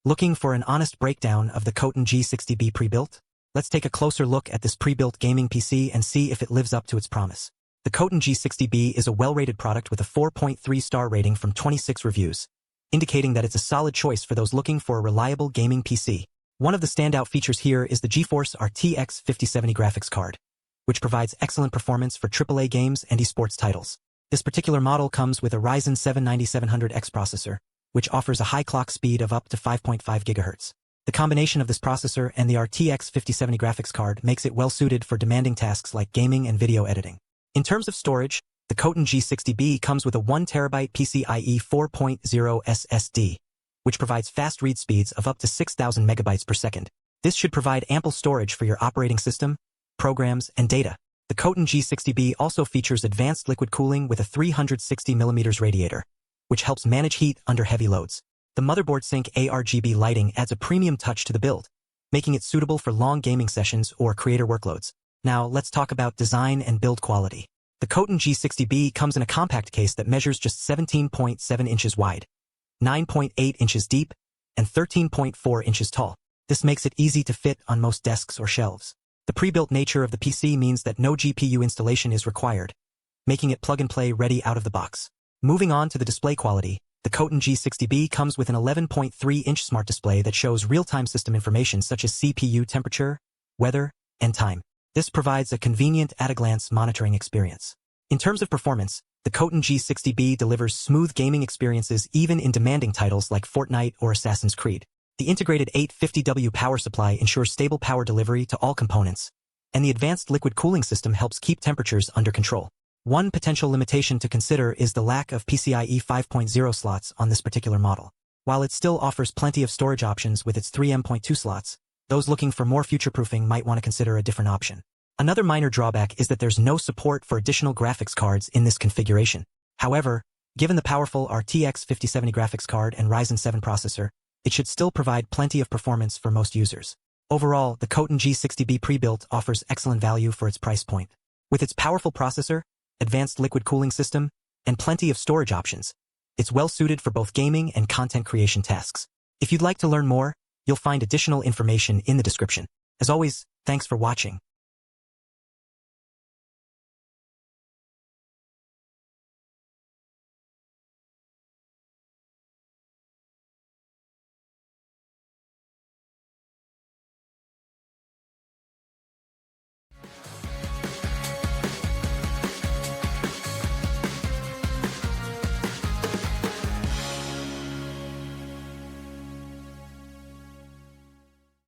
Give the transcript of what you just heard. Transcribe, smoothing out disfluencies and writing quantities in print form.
Looking for an honest breakdown of the KOTIN G60B Prebuilt? Let's take a closer look at this pre-built gaming PC and see if it lives up to its promise. The KOTIN G60B is a well-rated product with a 4.3-star rating from 26 reviews, indicating that it's a solid choice for those looking for a reliable gaming PC. One of the standout features here is the GeForce RTX 5070 graphics card, which provides excellent performance for AAA games and esports titles. This particular model comes with a Ryzen 7 9700X processor, which offers a high clock speed of up to 5.5 GHz. The combination of this processor and the RTX 5070 graphics card makes it well-suited for demanding tasks like gaming and video editing. In terms of storage, the KOTIN G60B comes with a 1TB PCIe 4.0 SSD, which provides fast read speeds of up to 6,000 megabytes per second. This should provide ample storage for your operating system, programs, and data. The KOTIN G60B also features advanced liquid cooling with a 360mm radiator, which helps manage heat under heavy loads. The motherboard sync ARGB lighting adds a premium touch to the build, making it suitable for long gaming sessions or creator workloads. Now, let's talk about design and build quality. The KOTIN G60B comes in a compact case that measures just 17.7 inches wide, 9.8 inches deep, and 13.4 inches tall. This makes it easy to fit on most desks or shelves. The pre-built nature of the PC means that no GPU installation is required, making it plug-and-play ready out of the box. Moving on to the display quality, the KOTIN G60B comes with an 11.3-inch smart display that shows real-time system information such as CPU temperature, weather, and time. This provides a convenient at-a-glance monitoring experience. In terms of performance, the KOTIN G60B delivers smooth gaming experiences even in demanding titles like Fortnite or Assassin's Creed. The integrated 850W power supply ensures stable power delivery to all components, and the advanced liquid cooling system helps keep temperatures under control. One potential limitation to consider is the lack of PCIe 5.0 slots on this particular model. While it still offers plenty of storage options with its 3 M.2 slots, those looking for more future-proofing might want to consider a different option. Another minor drawback is that there's no support for additional graphics cards in this configuration. However, given the powerful RTX 5070 graphics card and Ryzen 7 processor, it should still provide plenty of performance for most users. Overall, the KOTIN G60B Prebuilt offers excellent value for its price point. With its powerful processor, advanced liquid cooling system, and plenty of storage options, it's well-suited for both gaming and content creation tasks. If you'd like to learn more, you'll find additional information in the description. As always, thanks for watching.